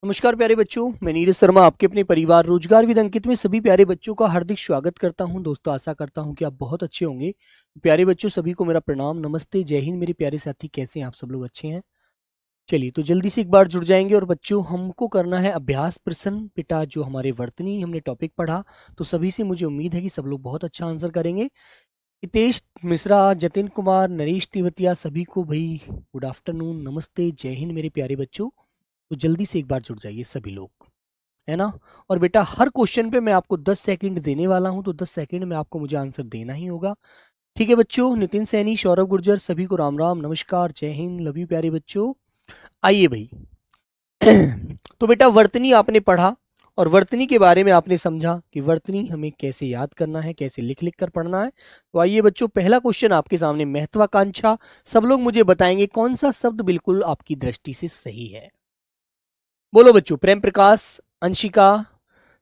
नमस्कार प्यारे बच्चों, मैं नीरज शर्मा आपके अपने परिवार रोजगार विद अंकित में सभी प्यारे बच्चों का हार्दिक स्वागत करता हूं। दोस्तों, आशा करता हूं कि आप बहुत अच्छे होंगे। प्यारे बच्चों, सभी को मेरा प्रणाम, नमस्ते, जय हिंद। मेरे प्यारे साथी, कैसे हैं आप? सब लोग अच्छे हैं? चलिए, तो जल्दी से एक बार जुड़ जाएंगे। और बच्चों, हमको करना है अभ्यास प्रश्न पिटा, जो हमारे वर्तनी हमने टॉपिक पढ़ा। तो सभी से मुझे उम्मीद है कि सब लोग बहुत अच्छा आंसर करेंगे। हितेश मिश्रा, जतिन कुमार, नरेश तिवतिया, सभी को भाई गुड आफ्टरनून, नमस्ते, जय हिंद मेरे प्यारे बच्चों। तो जल्दी से एक बार जुड़ जाइए सभी लोग, है ना। और बेटा, हर क्वेश्चन पे मैं आपको 10 सेकंड देने वाला हूं, तो 10 सेकंड में आपको मुझे आंसर देना ही होगा। ठीक है बच्चों? नितिन सैनी, सौरभ गुर्जर, सभी को राम राम, नमस्कार, जय हिंद, लव यू प्यारे बच्चों। आइए भाई। तो बेटा, वर्तनी आपने पढ़ा और वर्तनी के बारे में आपने समझा कि वर्तनी हमें कैसे याद करना है, कैसे लिख लिख कर पढ़ना है। तो आइए बच्चों, पहला क्वेश्चन आपके सामने, महत्वाकांक्षा। सब लोग मुझे बताएंगे कौन सा शब्द बिल्कुल आपकी दृष्टि से सही है। बोलो बच्चों। प्रेम प्रकाश, अंशिका,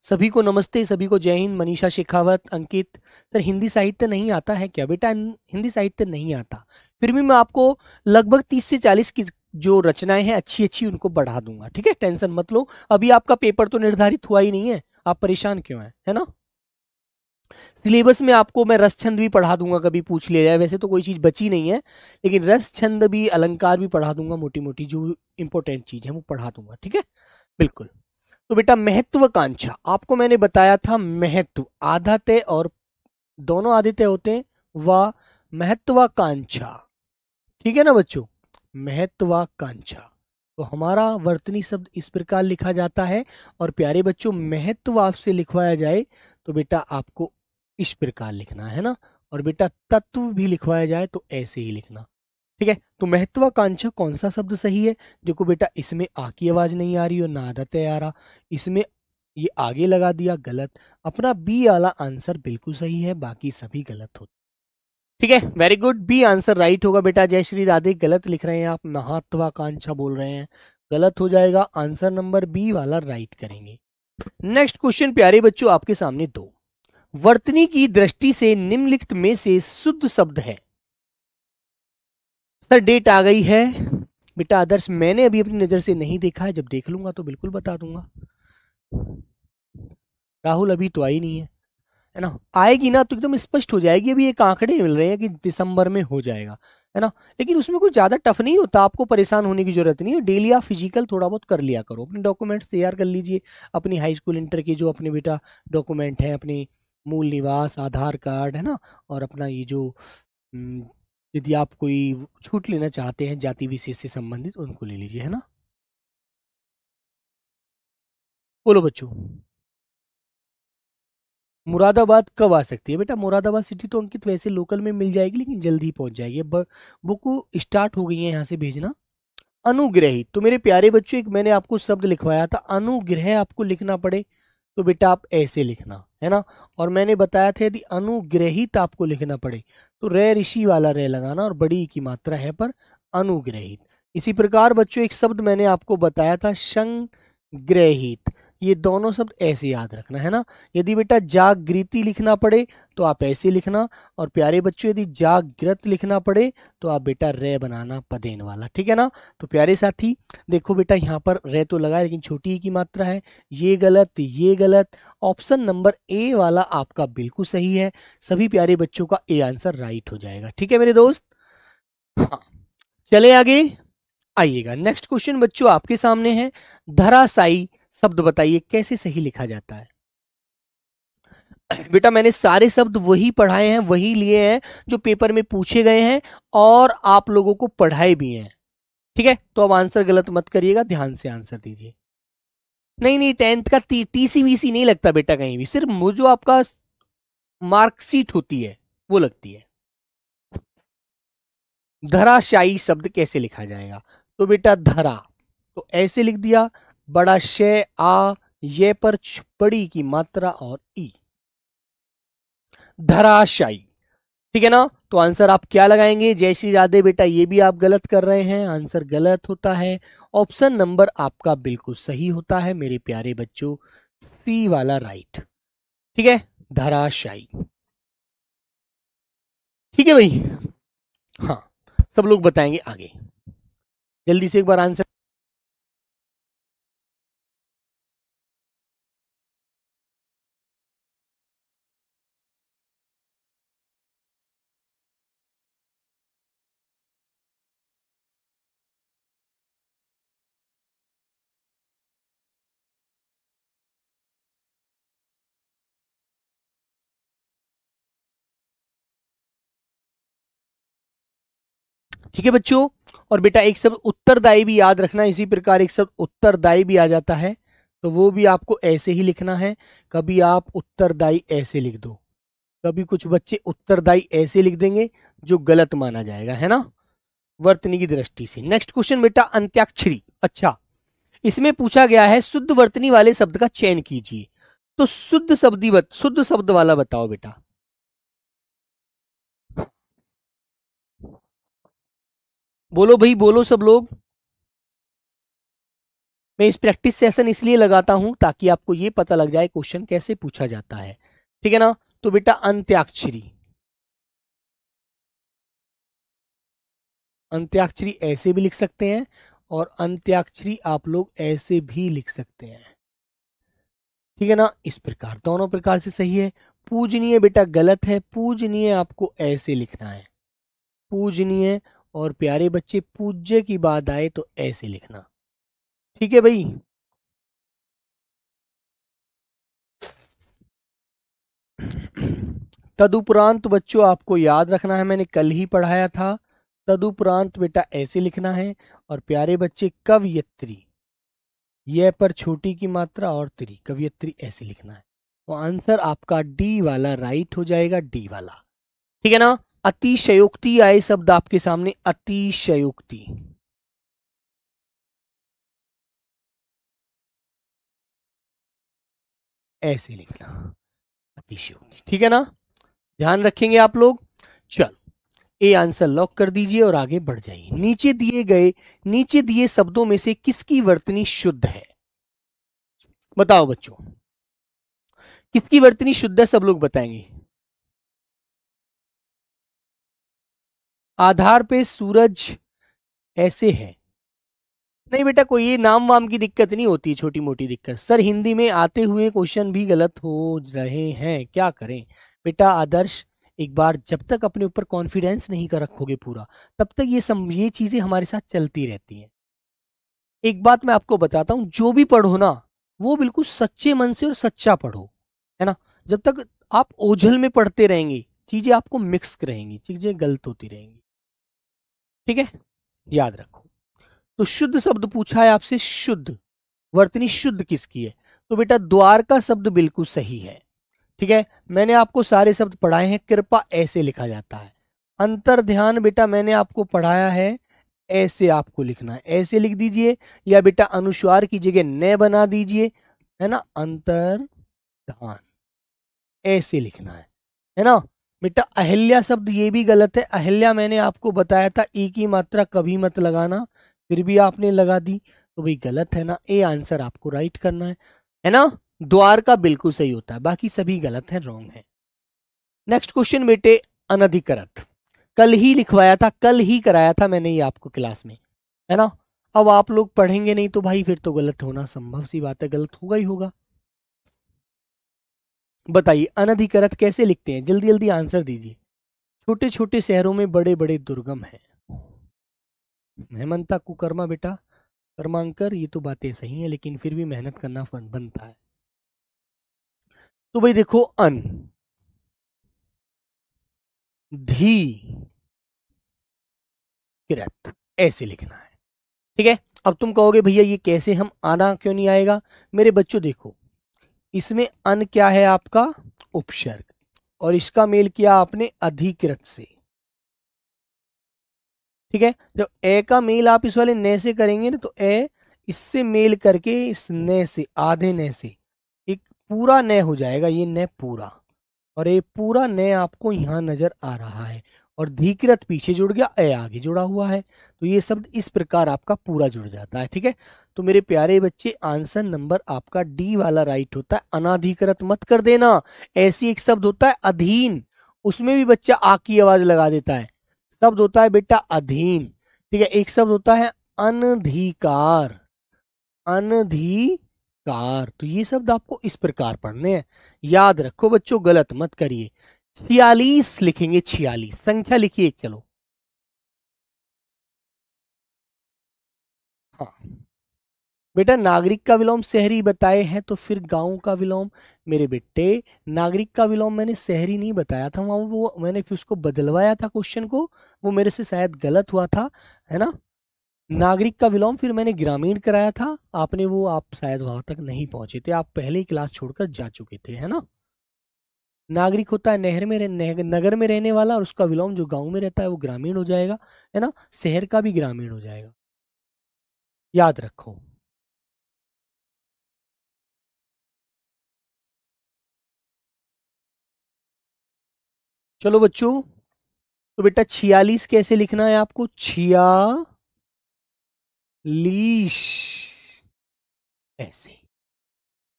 सभी को नमस्ते, सभी को जय हिंद। मनीषा शेखावत, अंकित। सर, हिंदी साहित्य नहीं आता है क्या? बेटा, हिंदी साहित्य नहीं आता, फिर भी मैं आपको लगभग 30 से 40 की जो रचनाएं हैं अच्छी अच्छी, उनको बढ़ा दूंगा। ठीक है, टेंशन मत लो। अभी आपका पेपर तो निर्धारित हुआ ही नहीं है, आप परेशान क्यों हैं, है ना। सिलेबस में आपको मैं रस छंद भी पढ़ा दूंगा, कभी पूछ लिया जाए। वैसे तो कोई चीज बची नहीं है, लेकिन रस छंद भी, अलंकार भी पढ़ा दूंगा। मोटी मोटी जो इंपॉर्टेंट चीज है वो पढ़ा दूंगा। ठीक है, बिल्कुल। तो बेटा, महत्वाकांक्षा आपको मैंने बताया था। महत्व आधा तय और दोनों आधे तय होते हैं, व महत्वाकांक्षा। ठीक है ना बच्चों? महत्वाकांक्षा। तो हमारा वर्तनी शब्द इस प्रकार लिखा जाता है। और प्यारे बच्चों, महत्व आपसे लिखवाया जाए तो बेटा आपको इस प्रकार लिखना है ना। और बेटा, तत्व भी लिखवाया जाए तो ऐसे ही लिखना। ठीक है, तो महत्वाकांक्षा कौन सा शब्द सही है? देखो बेटा, इसमें आ की आवाज नहीं आ रही और ना आधा तय आ रहा, इसमें ये आगे लगा दिया, गलत। अपना बी वाला आंसर बिल्कुल सही है, बाकी सभी गलत होते। ठीक है, very good, B answer right होगा बेटा। जय श्री राधे, गलत लिख रहे हैं आप, महत्वाकांक्षा बोल रहे हैं, गलत हो जाएगा। आंसर नंबर बी वाला राइट करेंगे। नेक्स्ट क्वेश्चन प्यारे बच्चों आपके सामने दो। वर्तनी की दृष्टि से निम्नलिखित में से शुद्ध शब्द है। सर, डेट आ गई है बेटा। आदर्श, मैंने अभी अपनी नजर से नहीं देखा है, जब देख लूंगा तो बिल्कुल बता दूंगा। राहुल, अभी तो आई नहीं है ना। आएगी ना तो एकदम स्पष्ट हो जाएगी। अभी एक आंकड़े मिल रहे हैं कि दिसंबर में हो जाएगा, है ना। लेकिन उसमें कोई ज्यादा टफ नहीं होता, आपको परेशान होने की जरूरत नहीं है। डेली आप फिजिकल थोड़ा बहुत कर लिया करो, अपने डॉक्यूमेंट्स तैयार कर लीजिए। अपनी हाई स्कूल इंटर के जो अपने बेटा डॉक्यूमेंट हैं, अपने मूल निवास, आधार कार्ड, है ना। और अपना ये जो हम्म, यदि आप कोई छूट लेना चाहते हैं जाति विशेष से संबंधित, उनको ले लीजिए, है ना। बोलो बच्चों। मुरादाबाद कब आ सकती है? बेटा, मुरादाबाद सिटी तो अंकित वैसे लोकल में मिल जाएगी, लेकिन जल्दी ही पहुंच जाएगी। अब बुक स्टार्ट हो गई है यहाँ से भेजना। अनुग्रहित, तो मेरे प्यारे बच्चों, एक मैंने आपको शब्द लिखवाया था, अनुग्रह आपको लिखना पड़े तो बेटा आप ऐसे लिखना, है ना। और मैंने बताया था यदि अनुग्रहित आपको लिखना पड़े तो रे ऋषि वाला रे लगाना, और बड़ी की मात्रा है पर अनुग्रहित। इसी प्रकार बच्चों, एक शब्द मैंने आपको बताया था, संग्रहित। ये दोनों शब्द ऐसे याद रखना, है ना। यदि बेटा जागृति लिखना पड़े तो आप ऐसे लिखना। और प्यारे बच्चों, यदि जागृत लिखना पड़े तो आप बेटा रे बनाना, पदेन वाला। ठीक है ना। तो प्यारे साथी, देखो बेटा, यहाँ पर रे तो लगा है लेकिन छोटी ई की मात्रा है, ये गलत, ये गलत। ऑप्शन नंबर ए वाला आपका बिल्कुल सही है। सभी प्यारे बच्चों का ए आंसर राइट हो जाएगा। ठीक है मेरे दोस्त। हाँ, चले आगे। आइएगा, नेक्स्ट क्वेश्चन बच्चों आपके सामने है। धराशायी शब्द बताइए कैसे सही लिखा जाता है। बेटा, मैंने सारे शब्द वही पढ़ाए हैं, वही लिए हैं जो पेपर में पूछे गए हैं और आप लोगों को पढ़ाए भी हैं। ठीक है, तो अब आंसर गलत मत करिएगा, ध्यान से आंसर दीजिए। नहीं नहीं, 10th का टीसी वीसी नहीं लगता बेटा कहीं भी, सिर्फ वो जो आपका मार्कशीट होती है वो लगती है। धराशायी शब्द कैसे लिखा जाएगा? तो बेटा, धरा तो ऐसे लिख दिया, बड़ा शे आ, ये पर बड़ी की मात्रा और ई, धराशायी। ठीक है ना। तो आंसर आप क्या लगाएंगे? जय श्री राधे बेटा, ये भी आप गलत कर रहे हैं, आंसर गलत होता है। ऑप्शन नंबर आपका बिल्कुल सही होता है मेरे प्यारे बच्चों, सी वाला राइट। ठीक है, धराशायी। ठीक है भाई। हाँ, सब लोग बताएंगे आगे। जल्दी से एक बार आंसर। ठीक है बच्चों। और बेटा एक शब्द उत्तरदायी भी याद रखना, इसी प्रकार एक शब्द उत्तरदायी भी आ जाता है, तो वो भी आपको ऐसे ही लिखना है। कभी आप उत्तरदायी ऐसे लिख दो, कभी कुछ बच्चे उत्तरदायी ऐसे लिख देंगे, जो गलत माना जाएगा, है ना, वर्तनी की दृष्टि से। नेक्स्ट क्वेश्चन बेटा अंत्याक्षरी। अच्छा, इसमें पूछा गया है शुद्ध वर्तनी वाले शब्द का चयन कीजिए। तो शुद्ध शब्द वाला बताओ बेटा। बोलो भाई, बोलो सब लोग। मैं इस प्रैक्टिस सेशन इसलिए लगाता हूं ताकि आपको ये पता लग जाए क्वेश्चन कैसे पूछा जाता है, ठीक है ना। तो बेटा अंत्याक्षरी, अंत्याक्षरी ऐसे भी लिख सकते हैं और अंत्याक्षरी आप लोग ऐसे भी लिख सकते हैं, ठीक है ना। इस प्रकार दोनों प्रकार से सही है। पूजनीय बेटा गलत है, पूजनीय आपको ऐसे लिखना है, पूजनीय। और प्यारे बच्चे पूज्य की बात आए तो ऐसे लिखना, ठीक है भाई। तदुपरांत बच्चों आपको याद रखना है, मैंने कल ही पढ़ाया था। तदुपरांत बेटा ऐसे लिखना है। और प्यारे बच्चे कवयित्री, यह पर छोटी की मात्रा और त्री, कवयित्री ऐसे लिखना है। तो आंसर आपका डी वाला राइट हो जाएगा, डी वाला, ठीक है ना। अतिशयोक्ति आए शब्द आपके सामने, अतिशयोक्ति ऐसे लिखना, अतिशयोक्ति, ठीक है ना। ध्यान रखेंगे आप लोग। चलो ए आंसर लॉक कर दीजिए और आगे बढ़ जाइए। नीचे दिए शब्दों में से किसकी वर्तनी शुद्ध है, बताओ बच्चों, किसकी वर्तनी शुद्ध है, सब लोग बताएंगे। आधार पे सूरज ऐसे है, नहीं बेटा कोई ये नाम वाम की दिक्कत नहीं होती, छोटी मोटी दिक्कत। सर हिंदी में आते हुए क्वेश्चन भी गलत हो रहे हैं, क्या करें बेटा आदर्श। एक बार जब तक अपने ऊपर कॉन्फिडेंस नहीं कर रखोगे पूरा, तब तक ये चीजें हमारे साथ चलती रहती हैं। एक बात मैं आपको बताता हूं, जो भी पढ़ो ना वो बिल्कुल सच्चे मन से और सच्चा पढ़ो, है ना। जब तक आप ओझल में पढ़ते रहेंगे, चीजें आपको मिक्स रहेंगी, चीजें गलत होती रहेंगी, ठीक है, याद रखो। तो शुद्ध शब्द पूछा है आपसे, शुद्ध वर्तनी शुद्ध किसकी है, तो बेटा द्वार का शब्द बिल्कुल सही है, ठीक है। मैंने आपको सारे शब्द पढ़ाए हैं। कृपा ऐसे लिखा जाता है। अंतर ध्यान बेटा मैंने आपको पढ़ाया है, ऐसे आपको लिखना है, ऐसे लिख दीजिए, या बेटा अनुस्वार की जगह न बना दीजिए, है ना। अंतर ध्यान ऐसे लिखना है ना। बेटा अहिल्या शब्द ये भी गलत है, अहिल्या मैंने आपको बताया था ई की मात्रा कभी मत लगाना, फिर भी आपने लगा दी, तो भाई गलत है ना। ए आंसर आपको राइट करना है ना। द्वार का बिल्कुल सही होता है, बाकी सभी गलत है, रॉन्ग है। नेक्स्ट क्वेश्चन बेटे अनधिकृत, कल ही लिखवाया था, कल ही कराया था मैंने ये आपको क्लास में, है ना। अब आप लोग पढ़ेंगे नहीं तो भाई फिर तो गलत होना संभव सी बात है, गलत होगा ही होगा। बताइए अनधिकृत कैसे लिखते हैं, जल्दी जल्दी आंसर दीजिए। छोटे छोटे शहरों में बड़े बड़े दुर्गम है। हेमंता कुकर्मा बेटा, कर्मांकर, ये तो बातें सही है लेकिन फिर भी मेहनत करना बनता है। तो भाई देखो अन धी किरत ऐसे लिखना है, ठीक है। अब तुम कहोगे भैया ये कैसे, हम आना क्यों नहीं आएगा। मेरे बच्चों देखो, इसमें अन क्या है आपका उपसर्ग, और इसका मेल किया आपने अधिकृत से, ठीक है। जब ए का मेल आप इस वाले ने से करेंगे ना, तो ए इससे मेल करके इस ने से, आधे ने से एक पूरा ने हो जाएगा, ये ने पूरा, और ये पूरा ने आपको यहां नजर आ रहा है, और धीकृत पीछे जुड़ गया, ए आगे जुड़ा हुआ है, तो ये शब्द इस प्रकार आपका पूरा जुड़ जाता है, ठीक है। तो मेरे प्यारे बच्चे आंसर नंबर आपका डी वाला राइट होता है। अनाधिकृत मत कर देना, ऐसी एक शब्द होता है अधीन, उसमें भी बच्चा आ की आवाज लगा देता है, शब्द होता है बेटा अधीन, ठीक है। एक शब्द होता है अनधिकार, अनधिकार, तो ये शब्द आपको इस प्रकार पढ़ने हैं, याद रखो बच्चों, गलत मत करिए। 46 लिखेंगे, 46 संख्या लिखिए, चलो हाँ बेटा नागरिक का विलोम शहरी बताए हैं तो फिर गांव का विलोम। मेरे बेटे नागरिक का विलोम मैंने शहरी नहीं बताया था, वहां वो मैंने फिर उसको बदलवाया था क्वेश्चन को, वो मेरे से शायद गलत हुआ था, है ना। नागरिक का विलोम फिर मैंने ग्रामीण कराया था, आपने वो आप शायद वहां तक नहीं पहुंचे थे, आप पहले ही क्लास छोड़कर जा चुके थे, है ना। नागरिक होता है नगर में रहने वाला, और उसका विलोम जो गांव में रहता है वो ग्रामीण हो जाएगा, है ना। शहर का भी ग्रामीण हो जाएगा, याद रखो। चलो बच्चों, तो बेटा 46 कैसे लिखना है आपको, 46 ऐसे,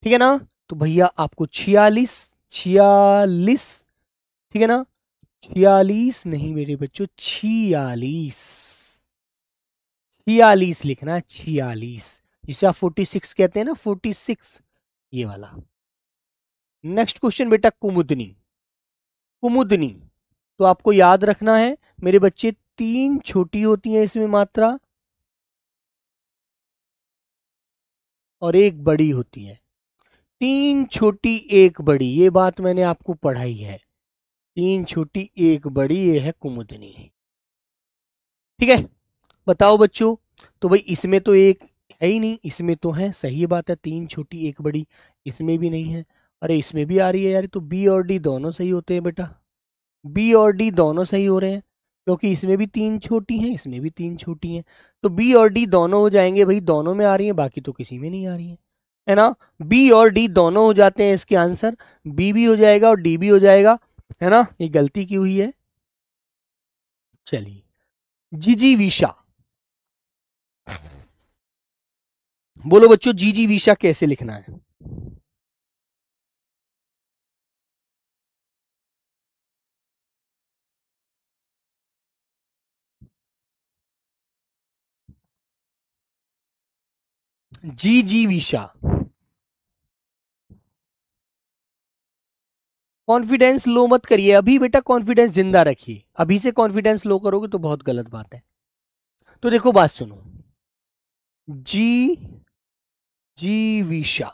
ठीक है ना। तो भैया आपको 46 46, ठीक है ना। 46 नहीं मेरे बच्चों, 46 46 लिखना है, 46, जिसे आप 46 कहते हैं ना, 46, ये वाला। नेक्स्ट क्वेश्चन बेटा कुमुदनी। कुमुदनी तो आपको याद रखना है मेरे बच्चे, 3 छोटी होती हैं इसमें मात्रा और 1 बड़ी होती है। 3 छोटी 1 बड़ी, ये बात मैंने आपको पढ़ाई है। 3 छोटी 1 बड़ी, ये है कुमुदनी, ठीक है। बताओ बच्चों, तो भाई इसमें तो एक है ही नहीं, इसमें तो है, सही बात है, 3 छोटी 1 बड़ी, इसमें भी नहीं है। अरे इसमें भी आ रही है यार, तो बी और डी दोनों सही होते हैं बेटा, बी और डी दोनों सही हो रहे हैं, क्योंकि इसमें भी 3 छोटी हैं, इसमें भी 3 छोटी हैं, तो बी और डी दोनों हो जाएंगे भाई, दोनों में आ रही है, बाकी तो किसी में नहीं आ रही है ना। बी और डी दोनों हो जाते हैं, इसके आंसर बी भी हो जाएगा और डी भी हो जाएगा, है ना। ये गलती की हुई है। चलिए, जीजी विशा, बोलो बच्चों जीजी विशा कैसे लिखना है। जीजी विशा, कॉन्फिडेंस लो मत करिए अभी बेटा, कॉन्फिडेंस जिंदा रखिए, अभी से कॉन्फिडेंस लो करोगे तो बहुत गलत बात है। तो देखो बात सुनो, जी जीविशा,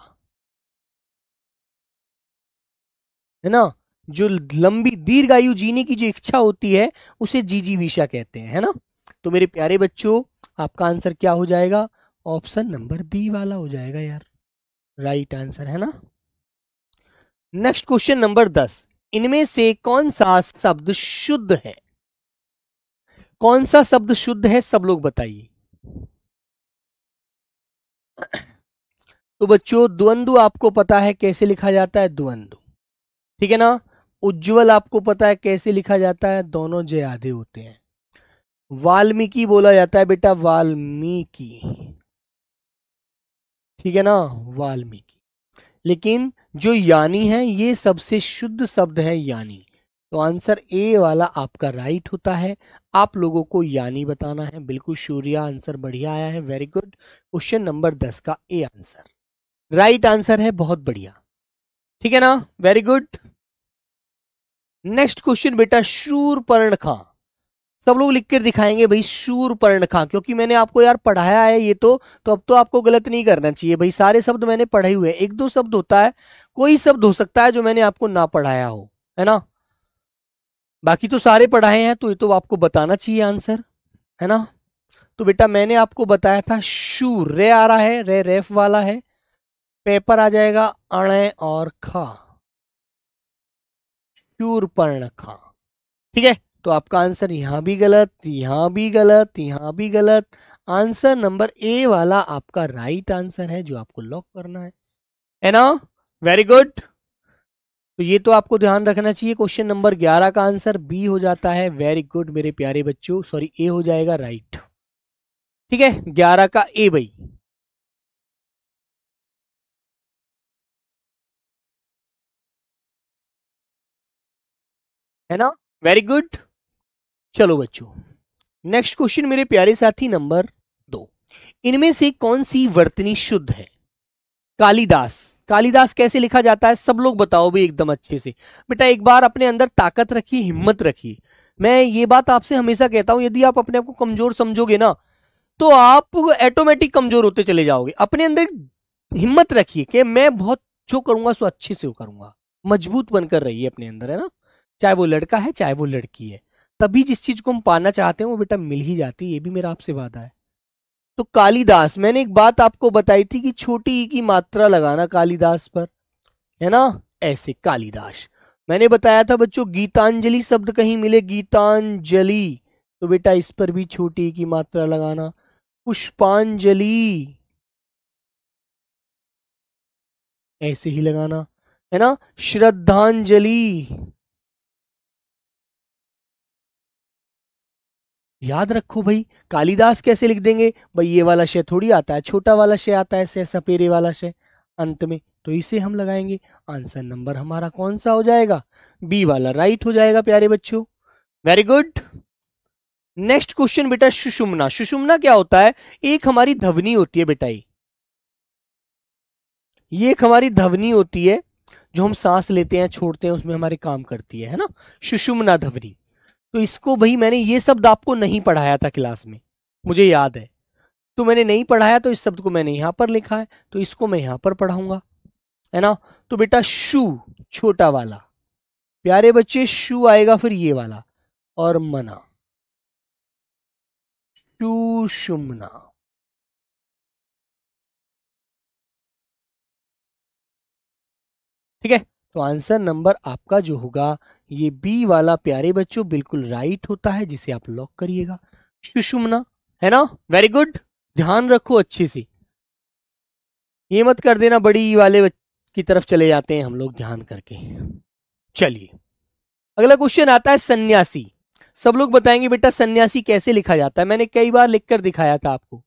है ना, जो लंबी दीर्घायु जीने की जो इच्छा होती है उसे जीजीविशा कहते हैं, है ना। तो मेरे प्यारे बच्चों, आपका आंसर क्या हो जाएगा, ऑप्शन नंबर बी वाला हो जाएगा यार, राइट आंसर, है ना। नेक्स्ट क्वेश्चन नंबर 10, इनमें से कौन सा शब्द शुद्ध है, कौन सा शब्द शुद्ध है, सब लोग बताइए। तो बच्चों द्वंद्व आपको पता है कैसे लिखा जाता है, द्वंद्व, ठीक है ना। उज्जवल आपको पता है कैसे लिखा जाता है, दोनों जे आधे होते हैं। वाल्मीकि बोला जाता है बेटा, वाल्मीकि, ठीक है ना, वाल्मीकि। लेकिन जो यानी है ये सबसे शुद्ध शब्द है, यानी। तो आंसर ए वाला आपका राइट होता है, आप लोगों को यानी बताना है। बिल्कुल सूर्या, आंसर बढ़िया आया है, वेरी गुड। क्वेश्चन नंबर 10 का ए आंसर राइट आंसर है, बहुत बढ़िया, ठीक है ना, वेरी गुड। नेक्स्ट क्वेश्चन बेटा शूरपर्णखा, सब लोग लिख कर दिखाएंगे भाई शूरपर्णखा, क्योंकि मैंने आपको यार पढ़ाया है ये तो अब तो आपको गलत नहीं करना चाहिए भाई, सारे शब्द मैंने पढ़े हुए हैं, 1-2 शब्द होता है, कोई शब्द हो सकता है जो मैंने आपको ना पढ़ाया हो, है ना, बाकी तो सारे पढ़ाए हैं, तो ये तो आपको बताना चाहिए आंसर, है ना। तो बेटा मैंने आपको बताया था शू, रे आ रहा है, रे रेफ वाला है, पेपर आ जाएगा अणे और खा, शूरपर्णखा, ठीक है। तो आपका आंसर यहां भी गलत, यहां भी गलत, यहां भी गलत, आंसर नंबर ए वाला आपका राइट आंसर है, जो आपको लॉक करना है ना, वेरी गुड। तो ये तो आपको ध्यान रखना चाहिए, क्वेश्चन नंबर 11 का आंसर बी हो जाता है, वेरी गुड मेरे प्यारे बच्चों, सॉरी ए हो जाएगा राइट, ठीक है, 11 का ए भाई, है ना, वेरी गुड। चलो बच्चों, नेक्स्ट क्वेश्चन मेरे प्यारे साथी नंबर 2, इनमें से कौन सी वर्तनी शुद्ध है। कालिदास, कालिदास कैसे लिखा जाता है, सब लोग बताओ भी एकदम अच्छे से। बेटा एक बार अपने अंदर ताकत रखिए, हिम्मत रखिए, मैं ये बात आपसे हमेशा कहता हूं, यदि आप अपने आप को कमजोर समझोगे ना, तो आप ऑटोमेटिक कमजोर होते चले जाओगे। अपने अंदर हिम्मत रखिए कि मैं बहुत जो करूंगा सो अच्छे से करूंगा, मजबूत बनकर रहिए अपने अंदर, है ना। चाहे वो लड़का है चाहे वो लड़की है, तभी जिस चीज को हम पाना चाहते हैं वो बेटा मिल ही जाती है। ये भी मेरा आपसे वादा है। तो कालिदास, मैंने एक बात आपको बताई थी कि छोटी ई की मात्रा लगाना कालिदास पर, है ना। ऐसे कालिदास मैंने बताया था बच्चों, गीतांजलि शब्द कहीं मिले, गीतांजलि, तो बेटा इस पर भी छोटी ई की मात्रा लगाना। पुष्पांजलि ऐसे ही लगाना, है ना। श्रद्धांजलि, याद रखो भाई, कालिदास कैसे लिख देंगे भाई, ये वाला शय थोड़ी आता है, छोटा वाला शय आता है, से सपेरे वाला शय अंत में, तो इसे हम लगाएंगे। आंसर नंबर हमारा कौन सा हो जाएगा, बी वाला राइट हो जाएगा प्यारे बच्चों। Very good. नेक्स्ट क्वेश्चन बेटा, सुषुम्ना। सुषुम्ना क्या होता है, एक हमारी ध्वनि होती है बेटा, ये एक हमारी ध्वनि होती है जो हम सांस लेते हैं छोड़ते हैं उसमें हमारे काम करती है ना, सुषुम्ना ध्वनि। तो इसको भाई मैंने ये शब्द आपको नहीं पढ़ाया था क्लास में, मुझे याद है, तो मैंने नहीं पढ़ाया, तो इस शब्द को मैंने यहां पर लिखा है, तो इसको मैं यहां पर पढ़ाऊंगा, है ना। तो बेटा शु छोटा वाला, प्यारे बच्चे शु आएगा फिर ये वाला, और मना, सुषुम्ना। ठीक है, तो आंसर नंबर आपका जो होगा ये बी वाला प्यारे बच्चों बिल्कुल राइट होता है, जिसे आप लॉक करिएगा, सुषुम्ना, है ना। वेरी गुड, ध्यान रखो अच्छे से, ये मत कर देना बड़ी वाले की तरफ चले जाते हैं हम लोग ध्यान करके। चलिए अगला क्वेश्चन आता है सन्यासी। सब लोग बताएंगे बेटा सन्यासी कैसे लिखा जाता है, मैंने कई बार लिखकर दिखाया था आपको।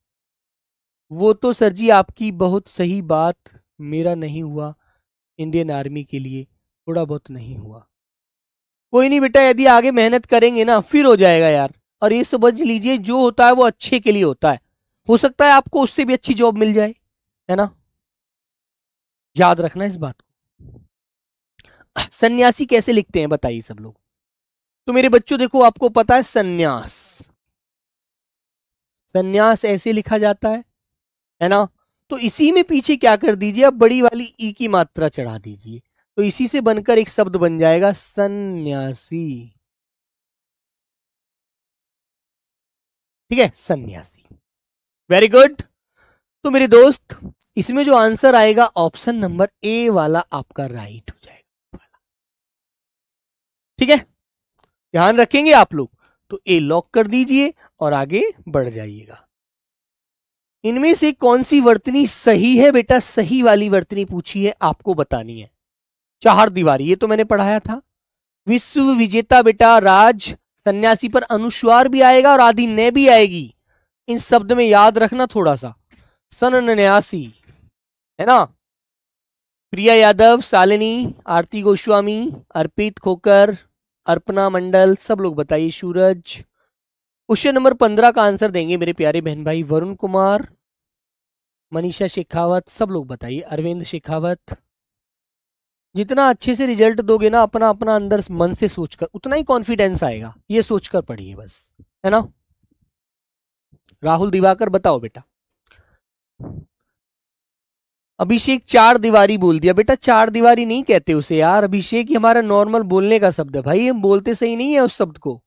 वो तो सर जी आपकी बहुत सही बात, मेरा नहीं हुआ इंडियन आर्मी के लिए, थोड़ा बहुत नहीं हुआ, कोई नहीं बेटा, यदि आगे मेहनत करेंगे ना फिर हो जाएगा यार। और ये समझ लीजिए जो होता है वो अच्छे के लिए होता है, हो सकता है आपको उससे भी अच्छी जॉब मिल जाए, है ना, याद रखना इस बात को। सन्यासी कैसे लिखते हैं बताइए सब लोग। तो मेरे बच्चों देखो, आपको पता है सन्यास, सन्यास ऐसे लिखा जाता है ना। तो इसी में पीछे क्या कर दीजिए, अब बड़ी वाली ई की मात्रा चढ़ा दीजिए, तो इसी से बनकर एक शब्द बन जाएगा सन्यासी। ठीक है, सन्यासी, वेरी गुड। तो मेरे दोस्त इसमें जो आंसर आएगा ऑप्शन नंबर ए वाला आपका राइट हो जाएगा। ठीक है, ध्यान रखेंगे आप लोग, तो ए लॉक कर दीजिए और आगे बढ़ जाइएगा। इनमें से कौन सी वर्तनी सही है बेटा, सही वाली वर्तनी पूछी है, आपको बतानी है। चार दीवारी ये तो मैंने पढ़ाया था। विश्व विजेता बेटा राज, सन्यासी पर अनुस्वार भी आएगा और आदि ने भी आएगी, इन शब्द में याद रखना थोड़ा सा। सन्यासी, है ना। प्रिया यादव, शालिनी, आरती गोस्वामी, अर्पित खोकर, अर्पणा मंडल, सब लोग बताइए। सूरज। क्वेश्चन नंबर 15 का आंसर देंगे मेरे प्यारे बहन भाई वरुण कुमार, मनीषा शेखावत, सब लोग बताइए। अरविंद शेखावत। जितना अच्छे से रिजल्ट दोगे ना अपना अपना अंदर मन से सोचकर, उतना ही कॉन्फिडेंस आएगा, ये सोचकर पढ़िए बस, है ना। राहुल दिवाकर बताओ बेटा। अभिषेक चार दीवारी बोल दिया बेटा, चार दीवारी नहीं कहते उसे यार, अभिषेक ये हमारा नॉर्मल बोलने का शब्द है भाई, हम बोलते सही नहीं है उस शब्द को।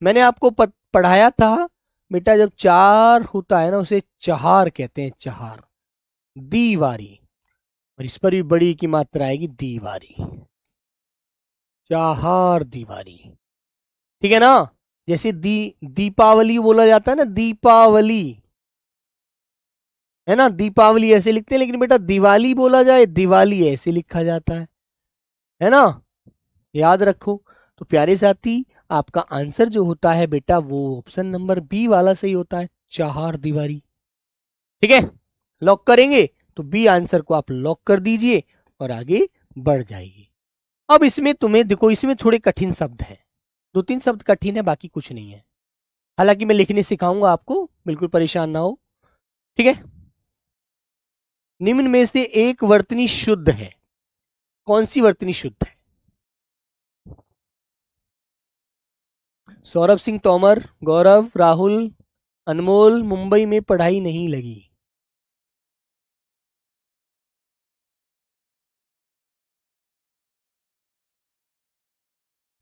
मैंने आपको पढ़ाया था बेटा, जब चार होता है ना उसे चहार कहते हैं, चहार, दीवारी, और इस पर भी बड़ी की मात्रा आएगी, दीवारी, चाहार दीवारी। ठीक है ना, जैसे दीपावली बोला जाता है ना, दीपावली, है ना, दीपावली ऐसे लिखते हैं, लेकिन बेटा दिवाली बोला जाए दिवाली ऐसे लिखा जाता है ना, याद रखो। तो प्यारे साथी आपका आंसर जो होता है बेटा वो ऑप्शन नंबर बी वाला सही होता है, चार दीवारी। ठीक है, लॉक करेंगे, तो बी आंसर को आप लॉक कर दीजिए और आगे बढ़ जाइए। अब इसमें तुम्हें देखो, इसमें थोड़े कठिन शब्द हैं, दो तीन शब्द कठिन है, बाकी कुछ नहीं है, हालांकि मैं लिखने सिखाऊंगा आपको, बिल्कुल परेशान ना हो। ठीक है, निम्न में से एक वर्तनी शुद्ध है, कौन सी वर्तनी शुद्ध है। सौरभ सिंह तोमर, गौरव, राहुल, अनमोल, मुंबई में पढ़ाई नहीं लगी।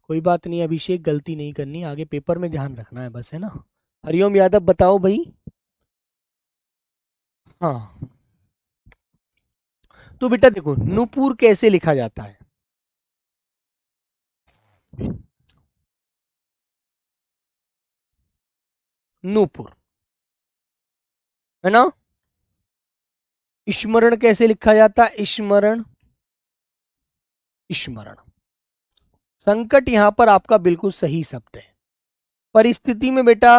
कोई बात नहीं अभिषेक, गलती नहीं करनी, आगे पेपर में ध्यान रखना है बस, है ना। हरिओम यादव बताओ भाई। हाँ, तो बेटा देखो नूपुर कैसे लिखा जाता है। नूपुर, है ना। स्मरण कैसे लिखा जाता है, स्मरण, स्मरण। संकट यहां पर आपका बिल्कुल सही शब्द है। परिस्थिति में बेटा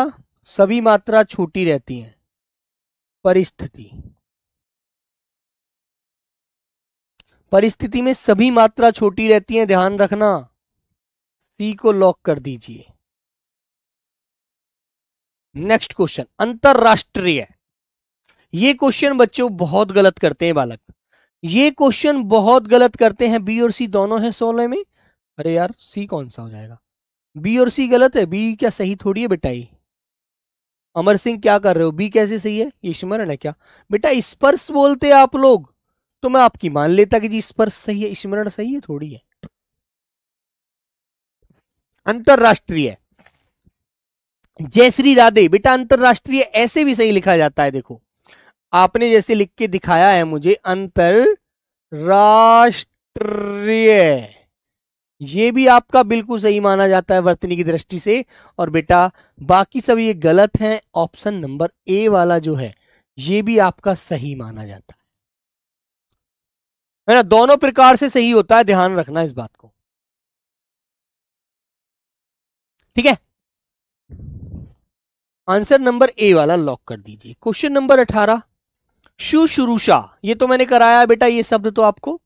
सभी मात्रा छोटी रहती हैं। परिस्थिति, परिस्थिति में सभी मात्रा छोटी रहती हैं, ध्यान रखना। सी को लॉक कर दीजिए। नेक्स्ट क्वेश्चन, अंतरराष्ट्रीय। ये क्वेश्चन बच्चों बहुत गलत करते हैं बालक, ये क्वेश्चन बहुत गलत करते हैं। बी और सी दोनों है 16 में। अरे यार सी कौन सा हो जाएगा, बी और सी गलत है, बी क्या सही थोड़ी है बेटा ये। अमर सिंह क्या कर रहे हो, बी कैसे सही है, ये स्मरण है क्या। बेटा स्पर्श बोलते हैं आप लोग, तो मैं आपकी मान लेता कि जी स्पर्श सही है, स्मरण सही है थोड़ी है। अंतरराष्ट्रीय, जयश्री राधे, बेटा अंतरराष्ट्रीय ऐसे भी सही लिखा जाता है, देखो आपने जैसे लिख के दिखाया है मुझे अंतरराष्ट्रीय, ये भी आपका बिल्कुल सही माना जाता है वर्तनी की दृष्टि से। और बेटा बाकी सब ये गलत हैं, ऑप्शन नंबर ए वाला जो है ये भी आपका सही माना जाता है ना। दोनों प्रकार से सही होता है, ध्यान रखना इस बात को, ठीक है। आंसर नंबर ए वाला लॉक कर दीजिए। क्वेश्चन नंबर 18, शुश्रूषा, ये तो मैंने कराया है बेटा, ये शब्द तो आपको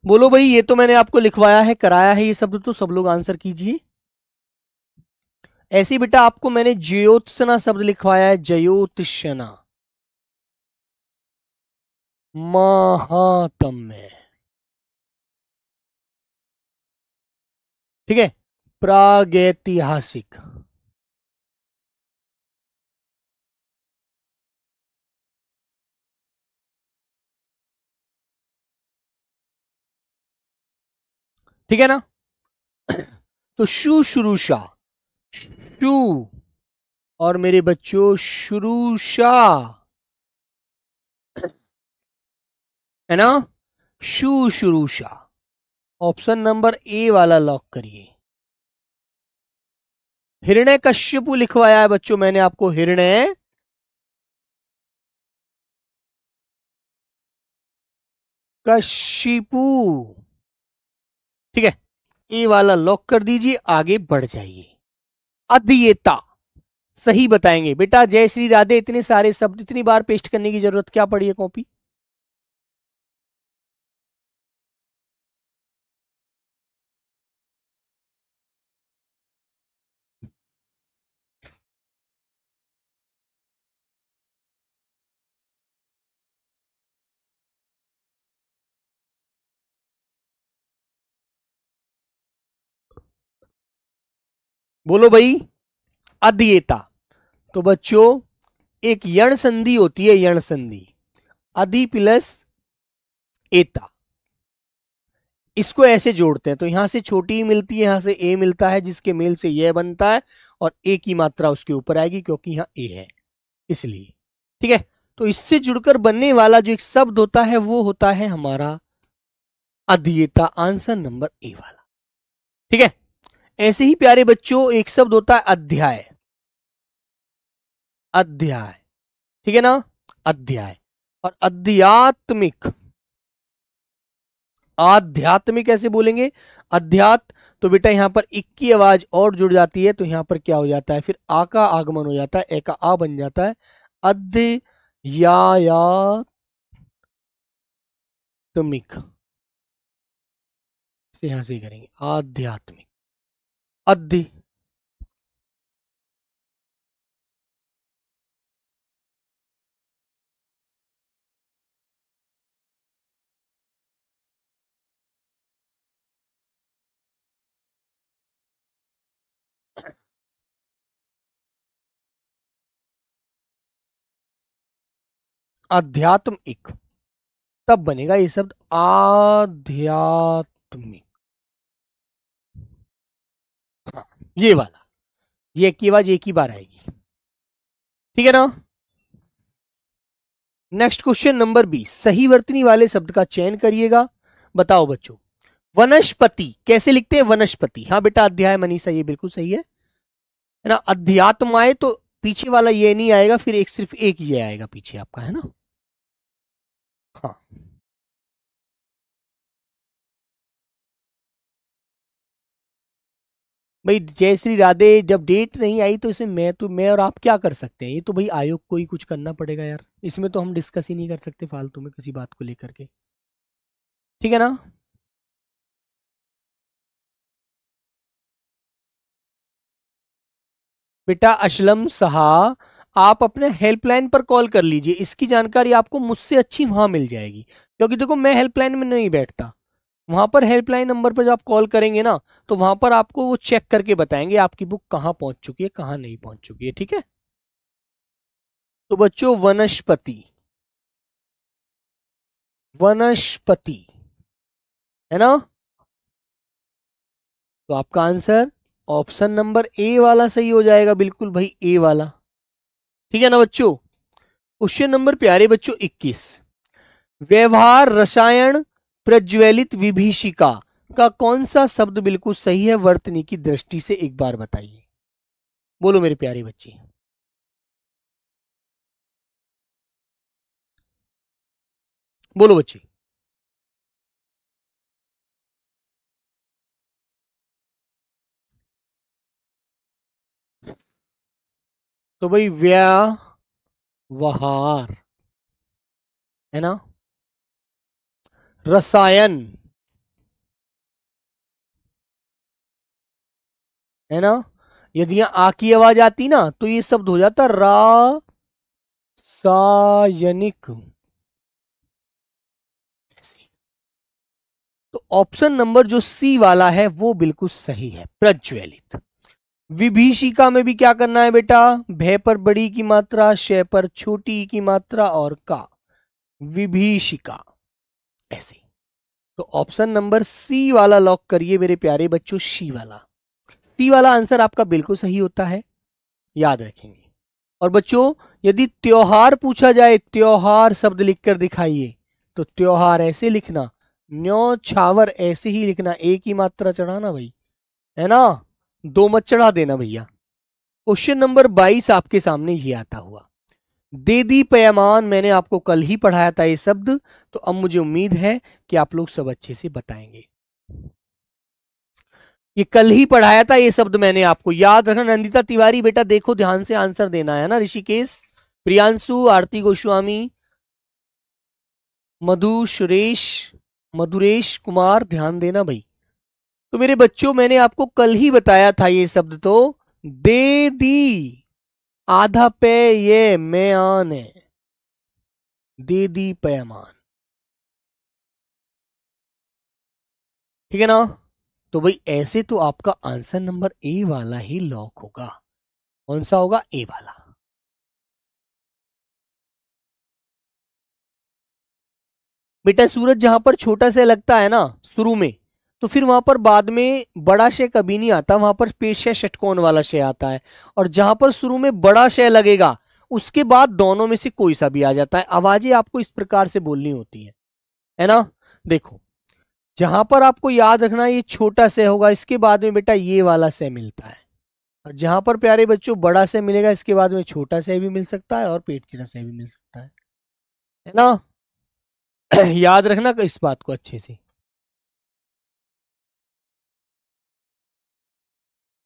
बोलो भाई, ये तो मैंने आपको लिखवाया है, कराया है ये शब्द, तो सब लोग आंसर कीजिए। ऐसे बेटा आपको मैंने ज्योत्सना शब्द लिखवाया है, ज्योतिषना, महात्म्य, ठीक है, प्रागैतिहासिक, ठीक है ना। तो शुश्रूषा, शु और मेरे बच्चों शुरूषा, है ना, शुश्रूषा। ऑप्शन नंबर ए वाला लॉक करिए। हिरण्य कश्यपु लिखवाया है बच्चों मैंने आपको, हिरण्य कश्यपु, ठीक है, ए वाला लॉक कर दीजिए, आगे बढ़ जाइए। अध्येता, सही बताएंगे बेटा। जय श्री राधे, इतने सारे शब्द इतनी बार पेस्ट करने की जरूरत क्या पड़ी है कॉपी। बोलो भाई, अध्येता। तो बच्चों एक यण संधि होती है, यण संधि, अधि प्लस एता, इसको ऐसे जोड़ते हैं तो यहां से छोटी मिलती है, यहां से ए मिलता है, जिसके मेल से यह बनता है, और ए की मात्रा उसके ऊपर आएगी क्योंकि यहां ए है इसलिए, ठीक है। तो इससे जुड़कर बनने वाला जो एक शब्द होता है वो होता है हमारा अध्येता, आंसर नंबर ए वाला, ठीक है। ऐसे ही प्यारे बच्चों एक शब्द होता है अध्याय, अध्याय, ठीक है ना, अध्याय। और आध्यात्मिक, आध्यात्मिक कैसे बोलेंगे, अध्यात्म, तो बेटा यहां पर इक की आवाज और जुड़ जाती है, तो यहां पर क्या हो जाता है, फिर आ का आगमन हो जाता है, ए का आ बन जाता है, अध्यात्मिक, से यहां से ही करेंगे, आध्यात्मिक, अध्य, आध्यात्मिक, तब बनेगा ये शब्द आध्यात्मिक। हाँ, ये वाला, ये एक की आवाज एक ही बार आएगी, ठीक है ना। नेक्स्ट क्वेश्चन नंबर 20, सही वर्तनी वाले शब्द का चयन करिएगा। बताओ बच्चों, वनस्पति कैसे लिखते हैं? वनस्पति, हाँ बेटा अध्याय मनीषा, ये बिल्कुल सही है ना। अध्यात्माय तो पीछे वाला ये नहीं आएगा, फिर एक सिर्फ एक ये आएगा पीछे आपका, है ना। हाँ, भाई जय श्री राधे, जब डेट नहीं आई तो इसमें मैं और आप क्या कर सकते हैं? ये तो भाई आयोग को ही कुछ करना पड़ेगा यार, इसमें तो हम डिस्कस ही नहीं कर सकते फालतू में किसी बात को लेकर के, ठीक है ना। बेटा अशलम सहा, आप अपने हेल्पलाइन पर कॉल कर लीजिए, इसकी जानकारी आपको मुझसे अच्छी वहां मिल जाएगी, क्योंकि देखो मैं हेल्पलाइन में नहीं बैठता। वहां पर हेल्पलाइन नंबर पर जब आप कॉल करेंगे ना, तो वहां पर आपको वो चेक करके बताएंगे आपकी बुक कहाँ पहुंच चुकी है, कहाँ नहीं पहुंच चुकी है, ठीक है। तो बच्चों वनस्पति, वनस्पति है ना, तो आपका आंसर ऑप्शन नंबर ए वाला सही हो जाएगा, बिल्कुल भाई ए वाला, ठीक है ना बच्चों। क्वेश्चन नंबर प्यारे बच्चों 21, व्यवहार रसायन प्रज्वलित विभीषिका का कौन सा शब्द बिल्कुल सही है वर्तनी की दृष्टि से, एक बार बताइए। बोलो मेरे प्यारे बच्चे, बोलो बच्चे। तो भाई व्यवहार है ना, रसायन है ना, यदि यहां आ की आवाज आती ना तो ये शब्द हो जाता रासायनिक। तो ऑप्शन नंबर जो सी वाला है वो बिल्कुल सही है, प्रज्वलित। विभीषिका में भी क्या करना है बेटा, भय पर बड़ी की मात्रा, शय पर छोटी की मात्रा और का, विभीषिका, ऐसे। तो ऑप्शन नंबर सी वाला लॉक करिए मेरे प्यारे बच्चों, सी वाला, सी वाला आंसर आपका बिल्कुल सही होता है, याद रखेंगे। और बच्चों यदि त्योहार पूछा जाए, त्योहार शब्द लिखकर दिखाइए, तो त्योहार ऐसे लिखना, न्यौछावर ऐसे ही लिखना, एक ही मात्रा चढ़ाना भाई, है ना, दो मत चढ़ा देना भैया। क्वेश्चन नंबर 22 आपके सामने ये आता हुआ, दे दी पैमान, मैंने आपको कल ही पढ़ाया था ये शब्द, तो अब मुझे उम्मीद है कि आप लोग सब अच्छे से बताएंगे। ये कल ही पढ़ाया था ये शब्द मैंने आपको, याद रखना। नंदिता तिवारी बेटा देखो ध्यान से आंसर देना है ना, ऋषिकेश, प्रियांशु, आरती गोस्वामी, मधु सुरेश, मधुरेश कुमार, ध्यान देना भाई। तो मेरे बच्चों मैंने आपको कल ही बताया था ये शब्द, तो दे दी, आधा पे ये मैं आन है, दे दी पैमान, ठीक है ना। तो भाई ऐसे तो आपका आंसर नंबर ए वाला ही लॉक होगा, कौन सा होगा, ए वाला। बेटा सूरज जहां पर छोटा से लगता है ना शुरू में, तो फिर वहां पर बाद में बड़ा शय कभी नहीं आता, वहां पर पेश षटकोण वाला शय आता है। और जहां पर शुरू में बड़ा शय लगेगा उसके बाद दोनों में से कोई सा भी आ जाता है। आवाजें आपको इस प्रकार से बोलनी होती है ना। देखो जहां पर आपको याद रखना ये छोटा से होगा, इसके बाद में बेटा ये वाला से मिलता है। और जहां पर प्यारे बच्चों बड़ा से मिलेगा, इसके बाद में छोटा से भी मिल सकता है और पेट चिरा से भी मिल सकता है ना। याद रखना इस बात को अच्छे से।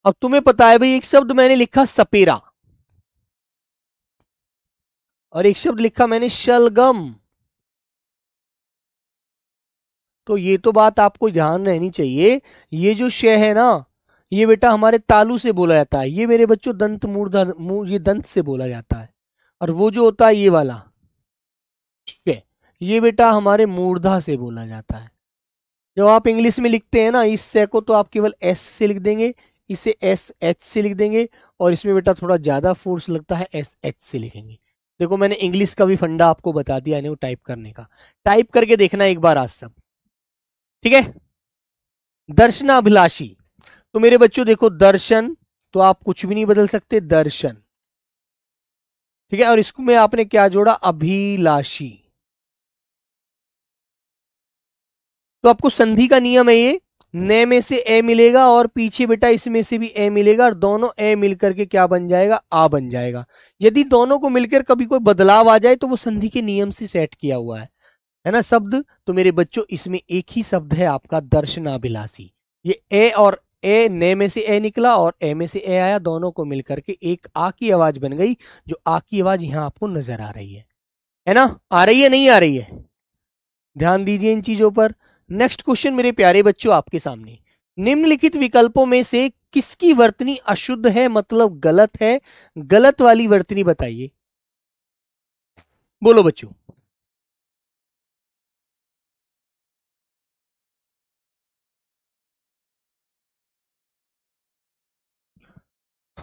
अब तुम्हें पता है भाई, एक शब्द मैंने लिखा सपेरा और एक शब्द लिखा मैंने शलगम, तो ये तो बात आपको ध्यान रहनी चाहिए। ये जो शय है ना, ये बेटा हमारे तालु से बोला जाता है, ये मेरे बच्चों दंत मूर्धा ये दंत से बोला जाता है। और वो जो होता है ये वाला शय, ये बेटा हमारे मूर्धा से बोला जाता है। जब आप इंग्लिश में लिखते हैं ना इस शय को, तो आप केवल एस से लिख देंगे, इसे एस एच से लिख देंगे, और इसमें बेटा थोड़ा ज्यादा फोर्स लगता है, एस एच से लिखेंगे। देखो मैंने इंग्लिश का भी फंडा आपको बता दिया नहीं, वो टाइप करने का। टाइप करके देखना एक बार आज सब, ठीक है। दर्शनाभिलाषी, तो मेरे बच्चों देखो दर्शन, तो आप कुछ भी नहीं बदल सकते, दर्शन, ठीक है। और इसमें आपने क्या जोड़ा, अभिलाषी। तो आपको संधि का नियम है ये, ने में से ए मिलेगा और पीछे बेटा इसमें से भी ए मिलेगा, और दोनों ए मिलकर के क्या बन जाएगा, आ बन जाएगा। यदि दोनों को मिलकर कभी कोई बदलाव आ जाए तो वो संधि के नियम से सेट किया हुआ है ना शब्द। तो मेरे बच्चों इसमें एक ही शब्द है आपका, दर्शनाभिलाषी। ये ए और ए, ने में से ए निकला और ए में से ए आया, दोनों को मिलकर के एक आ की आवाज बन गई, जो आ की आवाज यहां आपको नजर आ रही है ना। आ रही है, नहीं आ रही है, ध्यान दीजिए इन चीजों पर। नेक्स्ट क्वेश्चन मेरे प्यारे बच्चों आपके सामने, निम्नलिखित विकल्पों में से किसकी वर्तनी अशुद्ध है, मतलब गलत है, गलत वाली वर्तनी बताइए, बोलो बच्चों।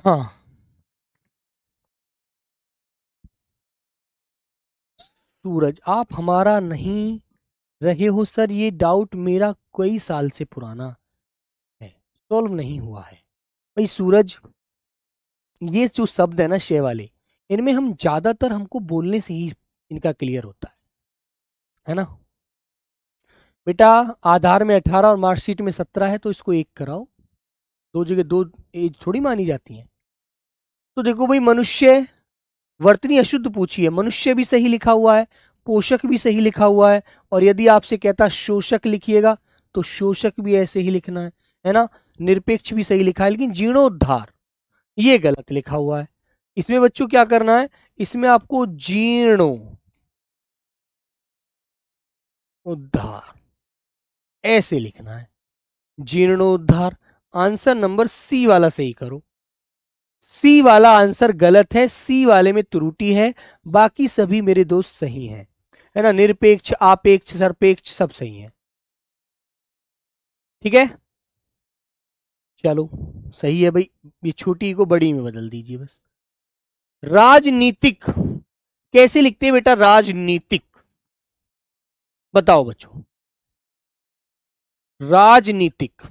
हाँ, सूरज, आप हमारा नहीं रहे हो सर, ये डाउट मेरा कई साल से पुराना है, सॉल्व नहीं हुआ है। भाई सूरज, ये जो शब्द है ना शे वाले, इनमें हम ज्यादातर हमको बोलने से ही इनका क्लियर होता है ना। बेटा आधार में 18 और मार्कशीट में 17 है, तो इसको एक कराओ, दो जगह दो एज थोड़ी मानी जाती है। तो देखो भाई, मनुष्य वर्तनी अशुद्ध पूछी है, मनुष्य भी सही लिखा हुआ है, पोषक भी सही लिखा हुआ है, और यदि आपसे कहता शोषक लिखिएगा तो शोषक भी ऐसे ही लिखना है ना। निरपेक्ष भी सही लिखा है, लेकिन जीर्णोद्धार ये गलत लिखा हुआ है। इसमें बच्चों क्या करना है, इसमें आपको जीर्णो उद्धार ऐसे लिखना है, जीर्णोद्धार। आंसर नंबर सी वाला सही करो, सी वाला आंसर गलत है, सी वाले में त्रुटि है, बाकी सभी मेरे दोस्त सही हैं, है ना। निरपेक्ष, आपेक्ष, सरपेक्ष सब सही है, ठीक है। चलो सही है भाई, ये छोटी को बड़ी में बदल दीजिए बस। राजनीतिक कैसे लिखते हैं बेटा, राजनीतिक, बताओ बच्चों, राजनीतिक।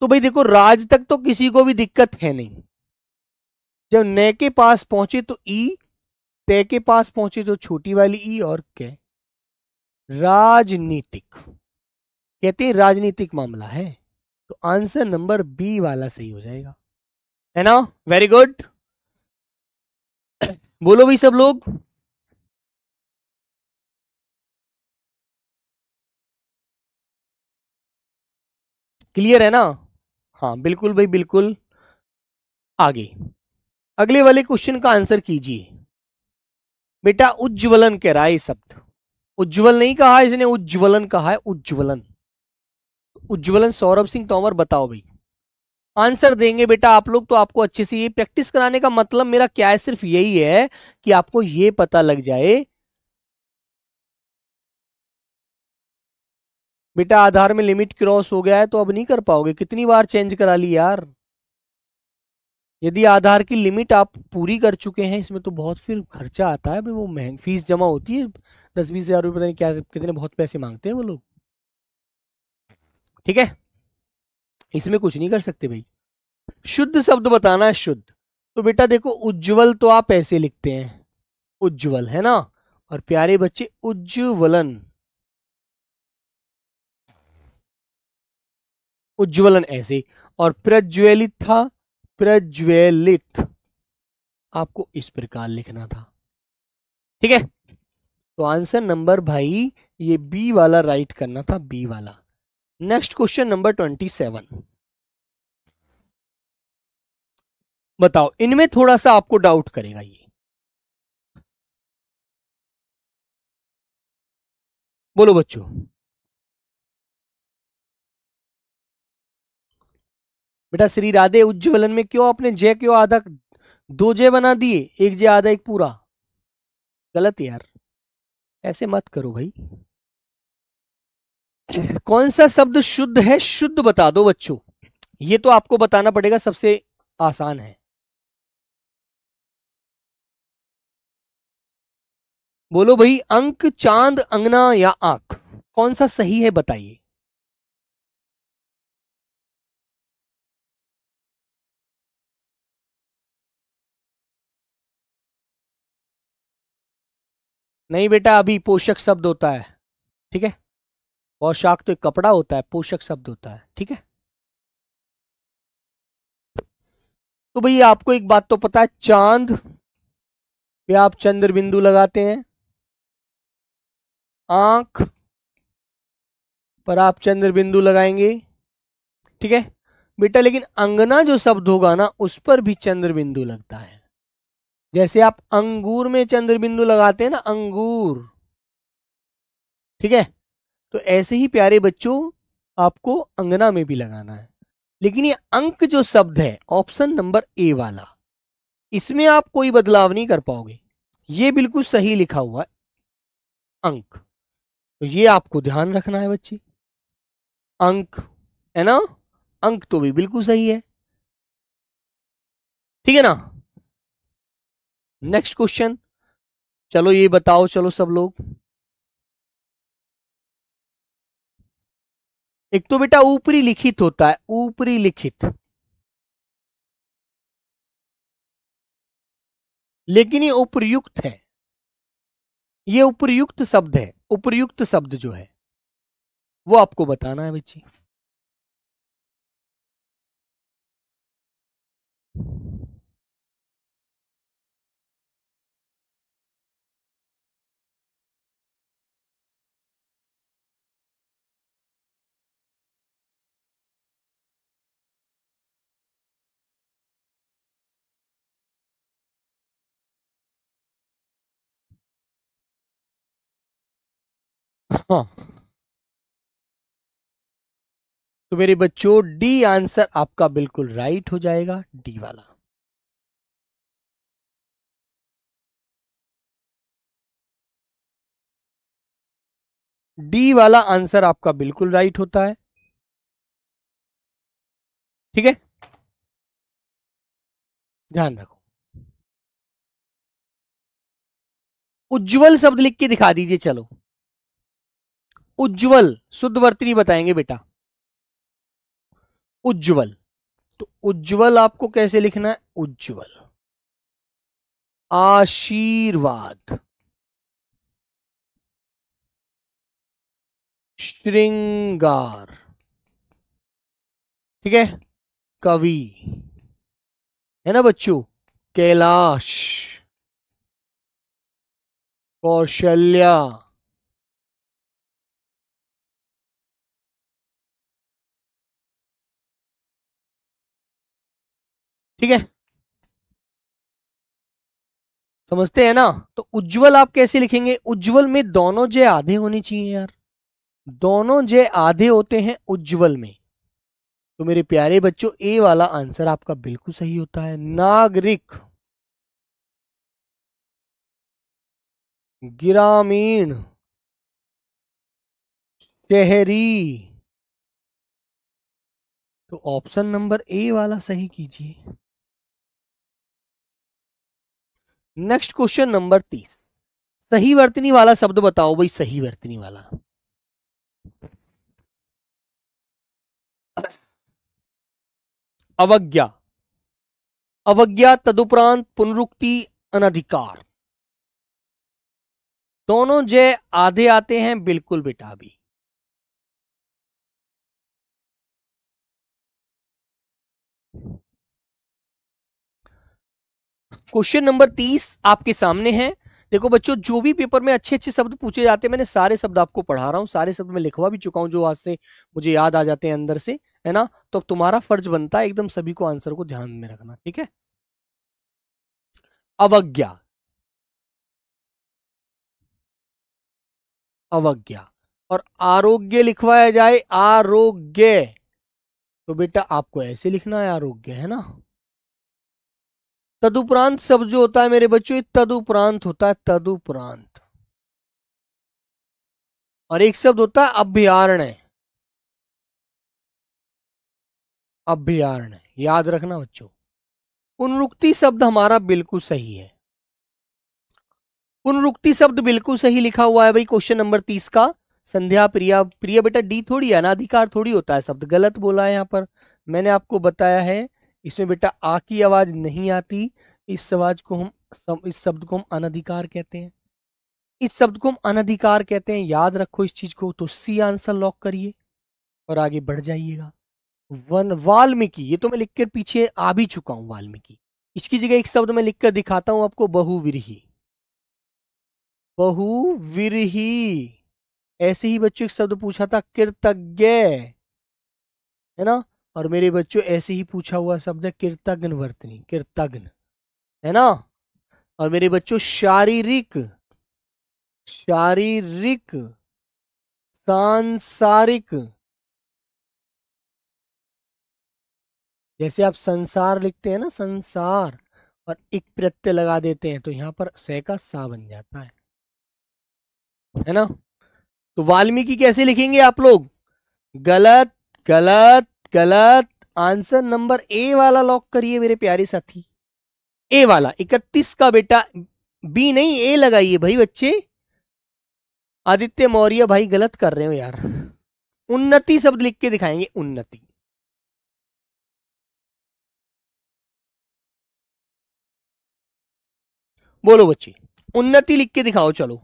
तो भाई देखो, राज तक तो किसी को भी दिक्कत है नहीं, जब न के पास पहुंचे तो ई, ते के पास पहुंचे तो छोटी वाली ई, और क्या, राजनीतिक, कहते हैं राजनीतिक मामला है, तो आंसर नंबर बी वाला सही हो जाएगा, है ना। वेरी गुड, बोलो भाई सब लोग। क्लियर है ना, हाँ बिल्कुल भाई बिल्कुल। आगे अगले वाले क्वेश्चन का आंसर कीजिए बेटा। उज्ज्वलन कह रहा है शब्द, उज्ज्वल नहीं कहा इसने, उज्ज्वलन कहा है, उज्ज्वलन। उज्ज्वलन, सौरभ सिंह तोमर, बताओ भाई। आंसर देंगे बेटा आप लोग तो आपको अच्छे से, ये प्रैक्टिस कराने का मतलब मेरा क्या है, सिर्फ यही है कि आपको ये पता लग जाए बेटा आधार में लिमिट क्रॉस हो गया है तो अब नहीं कर पाओगे, कितनी बार चेंज करा ली यार। यदि आधार की लिमिट आप पूरी कर चुके हैं, इसमें तो बहुत फिर खर्चा आता है, वो महंगी फीस जमा होती है, 10-20 हजार रुपये, पता नहीं क्या कितने बहुत पैसे मांगते हैं वो लोग, ठीक है। इसमें कुछ नहीं कर सकते भाई। शुद्ध शब्द बताना है, शुद्ध, तो बेटा देखो उज्जवल तो आप ऐसे लिखते हैं, उज्जवल, है ना। और प्यारे बच्चे उज्ज्वलन, उज्ज्वलन ऐसे, और प्रज्वलित था, प्रज्वलित आपको इस प्रकार लिखना था, ठीक है। तो आंसर नंबर भाई ये बी वाला राइट करना था, बी वाला। नेक्स्ट क्वेश्चन नंबर 27, बताओ, इनमें थोड़ा सा आपको डाउट करेगा ये, बोलो बच्चों। बेटा श्री राधे उज्ज्वलन में क्यों आपने जय क्यों आधा, दो जय बना दिए, एक जय आधा एक पूरा, गलत यार, ऐसे मत करो भाई। कौन सा शब्द शुद्ध है, शुद्ध बता दो बच्चों, ये तो आपको बताना पड़ेगा, सबसे आसान है। बोलो भाई, अंक, चांद, अंगना या आंख, कौन सा सही है बताइए। नहीं बेटा, अभी पोषक शब्द होता है, ठीक है। पोशाक तो एक कपड़ा होता है, पोषक शब्द होता है, ठीक है। तो भैया आपको एक बात तो पता है, चांद पे आप चंद्र बिंदु लगाते हैं, आंख पर आप चंद्र बिंदु लगाएंगे, ठीक है बेटा। लेकिन अंगना जो शब्द होगा ना, उस पर भी चंद्र बिंदु लगता है। जैसे आप अंगूर में चंद्र बिंदु लगाते हैं ना, अंगूर, ठीक है। तो ऐसे ही प्यारे बच्चों, आपको अंगना में भी लगाना है। लेकिन ये अंक जो शब्द है, ऑप्शन नंबर ए वाला, इसमें आप कोई बदलाव नहीं कर पाओगे, ये बिल्कुल सही लिखा हुआ है, अंक। तो ये आपको ध्यान रखना है बच्चे, अंक, है ना। अंक तो भी बिल्कुल सही है, ठीक है ना। नेक्स्ट क्वेश्चन, चलो ये बताओ, चलो सब लोग। एक तो बेटा ऊपरी लिखित होता है, ऊपरी लिखित, लेकिन ये उपयुक्त है, ये उपयुक्त शब्द है। उपयुक्त शब्द जो है वो आपको बताना है बच्चे। हाँ, तो मेरे बच्चों डी आंसर आपका बिल्कुल राइट हो जाएगा, डी वाला। डी वाला आंसर आपका बिल्कुल राइट होता है, ठीक है। ध्यान रखो, उज्जवल शब्द लिख के दिखा दीजिए, चलो। उज्जवल शुद्ध वर्तनी बताएंगे बेटा, उज्जवल। तो उज्जवल आपको कैसे लिखना है, उज्जवल, आशीर्वाद, श्रृंगार, ठीक है, कवि, है ना बच्चों, कैलाश, कौशल्या, ठीक है। समझते हैं ना। तो उज्जवल आप कैसे लिखेंगे, उज्जवल में दोनों जे आधे होने चाहिए यार, दोनों जे आधे होते हैं उज्जवल में। तो मेरे प्यारे बच्चों ए वाला आंसर आपका बिल्कुल सही होता है, नागरिक, ग्रामीण, शहरी। तो ऑप्शन नंबर ए वाला सही कीजिए। नेक्स्ट क्वेश्चन नंबर 30, सही वर्तनी वाला शब्द बताओ भाई, सही वर्तनी वाला। अवज्ञा, अवज्ञा तदुपरांत पुनरुक्ति, अनधिकार, दोनों जय आधे आते हैं बिल्कुल बेटा भी। क्वेश्चन नंबर 30 आपके सामने है। देखो बच्चों, जो भी पेपर में अच्छे अच्छे शब्द पूछे जाते हैं, मैंने सारे शब्द आपको पढ़ा रहा हूं, सारे शब्द मैं लिखवा भी चुका हूं, जो आज से मुझे याद आ जाते हैं अंदर से, है ना। तो अब तुम्हारा फर्ज बनता है एकदम सभी को आंसर को ध्यान में रखना, ठीक है। अवज्ञा, अवज्ञा, और आरोग्य लिखवाया जाए, आरोग्य, तो बेटा आपको ऐसे लिखना है, आरोग्य, है ना। तदुपरांत शब्द जो होता है मेरे बच्चों, ये तदुपरांत होता है, तदुपरांत। और एक शब्द होता है अभ्यारण्य, अभ्यारण्य, याद रखना बच्चों। पुनरुक्ति शब्द हमारा बिल्कुल सही है, पुनरुक्ति शब्द बिल्कुल सही लिखा हुआ है भाई क्वेश्चन नंबर 30 का। संध्या प्रिया, प्रिया बेटा डी थोड़ी है, अनाधिकार थोड़ी होता है शब्द, गलत बोला है यहाँ पर। मैंने आपको बताया है इसमें बेटा आ की आवाज नहीं आती। इस आवाज को हम इस शब्द को हम अनधिकार कहते हैं। इस शब्द को हम अनधिकार कहते हैं, याद रखो इस चीज को। तो सी आंसर लॉक करिए और आगे बढ़ जाइएगा। वन वाल्मीकि, ये तो मैं लिखकर पीछे आ भी चुका हूं वाल्मीकि। इसकी जगह एक शब्द मैं लिखकर दिखाता हूं आपको, बहुविरही। बहुविरही। ऐसे ही बच्चों एक शब्द पूछा था कृतज्ञ, है ना। और मेरे बच्चों ऐसे ही पूछा हुआ शब्द है कृतज्ञ वर्तनी, कृतज्ञ, है ना। और मेरे बच्चों शारीरिक, शारीरिक, सांसारिक। जैसे आप संसार लिखते हैं ना, संसार, और एक प्रत्यय लगा देते हैं तो यहां पर से का सा बन जाता है ना। तो वाल्मीकि कैसे लिखेंगे आप लोग? गलत, गलत, गलत। आंसर नंबर ए वाला लॉक करिए मेरे प्यारे साथी। ए वाला 31 का बेटा, बी नहीं ए लगाइए भाई बच्चे। आदित्य मौर्य भाई गलत कर रहे हो यार। उन्नति शब्द लिख के दिखाएंगे, उन्नति। बोलो बच्चे, उन्नति लिख के दिखाओ चलो।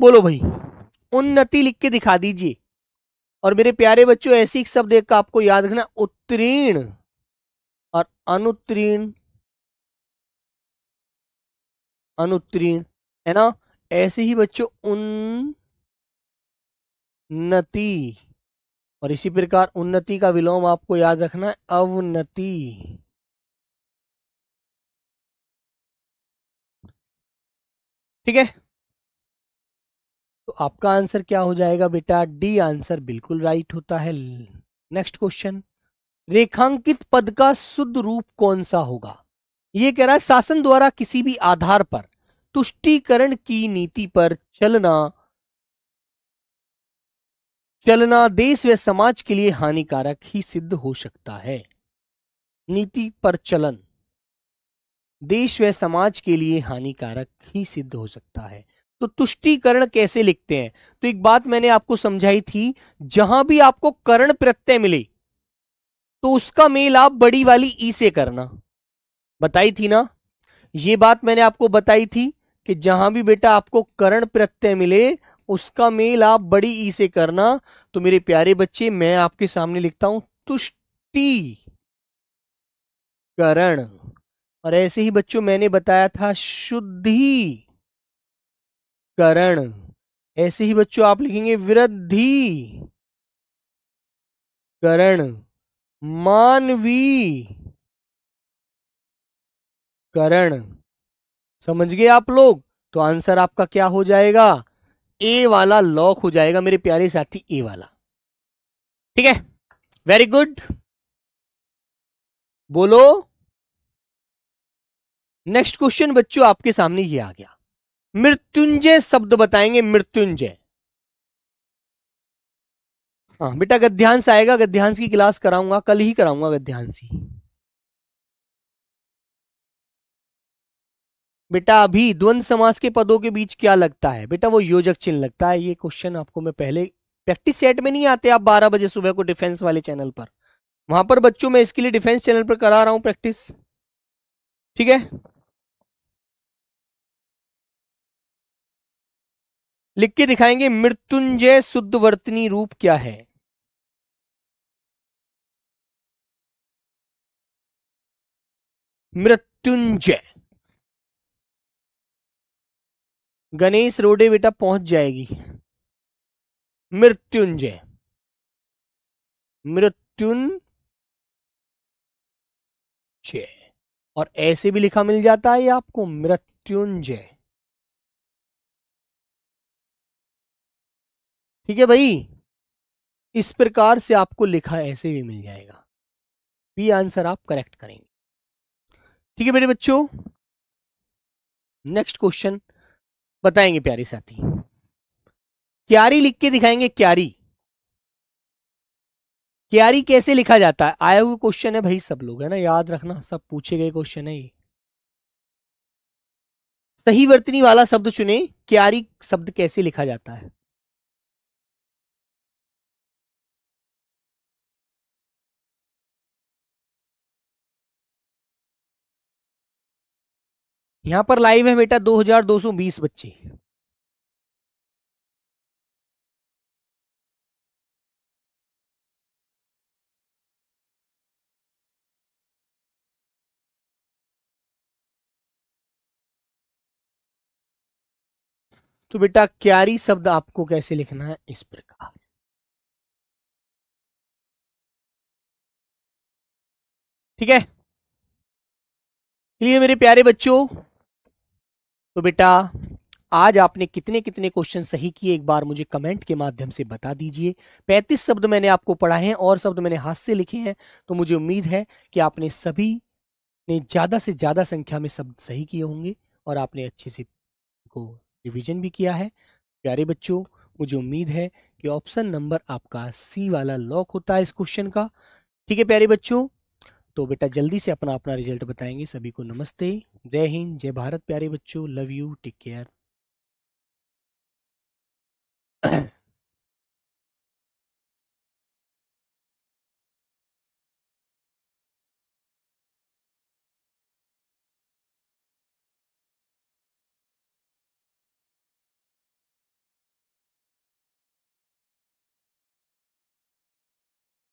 बोलो भाई, उन्नति लिख के दिखा दीजिए। और मेरे प्यारे बच्चों ऐसे एक शब्द एक का आपको याद रखना, उत्तीर्ण और अनुत्तीर्ण, अनुत्तीर्ण, है ना। ऐसे ही बच्चों उन्नति, और इसी प्रकार उन्नति का विलोम आपको याद रखना है अवनति। ठीक है, तो आपका आंसर क्या हो जाएगा बेटा? डी आंसर बिल्कुल राइट होता है। नेक्स्ट क्वेश्चन, रेखांकित पद का शुद्ध रूप कौन सा होगा? ये कह रहा है शासन द्वारा किसी भी आधार पर तुष्टीकरण की नीति पर चलना, चलना देश व समाज के लिए हानिकारक ही सिद्ध हो सकता है। नीति पर चलन देश व समाज के लिए हानिकारक ही सिद्ध हो सकता है। तो तुष्टीकरण कैसे लिखते हैं? तो एक बात मैंने आपको समझाई थी, जहां भी आपको कर्ण प्रत्यय मिले तो उसका मेल आप बड़ी वाली ई से करना, बताई थी ना। ये बात मैंने आपको बताई थी कि जहां भी बेटा आपको कर्ण प्रत्यय मिले उसका मेल आप बड़ी ई से करना। तो मेरे प्यारे बच्चे मैं आपके सामने लिखता हूं तुष्टीकरण। और ऐसे ही बच्चों मैंने बताया था शुद्धिकरण। ऐसे ही बच्चों आप लिखेंगे वृद्धिकरण, मानवीकरण। समझ गए आप लोग? तो आंसर आपका क्या हो जाएगा? ए वाला लॉक हो जाएगा मेरे प्यारे साथी, ए वाला। ठीक है, वेरी गुड। बोलो नेक्स्ट क्वेश्चन बच्चों आपके सामने ये आ गया। मृत्युंजय शब्द बताएंगे, मृत्युंजय। हाँ बेटा गद्यांश आएगा, गद्यांश की क्लास कराऊंगा, कल ही कराऊंगा गद्यांश ही। बेटा अभी द्वंद्व समास के पदों के बीच क्या लगता है? बेटा वो योजक चिन्ह लगता है। ये क्वेश्चन आपको मैं पहले प्रैक्टिस सेट में नहीं आते, आप 12 बजे सुबह को डिफेंस वाले चैनल पर, वहां पर बच्चों मैं इसके लिए डिफेंस चैनल पर करा रहा हूं प्रैक्टिस। ठीक है, लिख के दिखाएंगे मृत्युंजय शुद्ध वर्तनी रूप क्या है? मृत्युंजय। गणेश रोडे बेटा पहुंच जाएगी। मृत्युंजय, मृत्युंजय। और ऐसे भी लिखा मिल जाता है ये आपको, मृत्युंजय। ठीक है भाई, इस प्रकार से आपको लिखा ऐसे भी मिल जाएगा। बी आंसर आप करेक्ट करेंगे। ठीक है मेरे बच्चों, नेक्स्ट क्वेश्चन बताएंगे प्यारे साथी। क्यारी लिख के दिखाएंगे। क्यारी, क्यारी कैसे लिखा जाता है? आया हुआ क्वेश्चन है भाई, सब लोग है ना, याद रखना, सब पूछे गए क्वेश्चन है ये। सही वर्तनी वाला शब्द चुने। क्यारी शब्द कैसे लिखा जाता है? यहां पर लाइव है बेटा 2220 बच्चे। तो बेटा क्यारी शब्द आपको कैसे लिखना है? इस प्रकार। ठीक है, क्लियर मेरे प्यारे बच्चों? तो बेटा आज आपने कितने कितने क्वेश्चन सही किए एक बार मुझे कमेंट के माध्यम से बता दीजिए। 35 शब्द मैंने आपको पढ़ाए हैं और शब्द मैंने हाथ से लिखे हैं, तो मुझे उम्मीद है कि आपने सभी ने ज्यादा से ज्यादा संख्या में शब्द सही किए होंगे और आपने अच्छे से को रिवीजन भी किया है। प्यारे बच्चों, मुझे उम्मीद है कि ऑप्शन नंबर आपका सी वाला लॉक होता है इस क्वेश्चन का। ठीक है प्यारे बच्चों, तो बेटा जल्दी से अपना अपना रिजल्ट बताएंगे। सभी को नमस्ते, जय हिंद, जय भारत प्यारे बच्चों, लव यू, टेक केयर।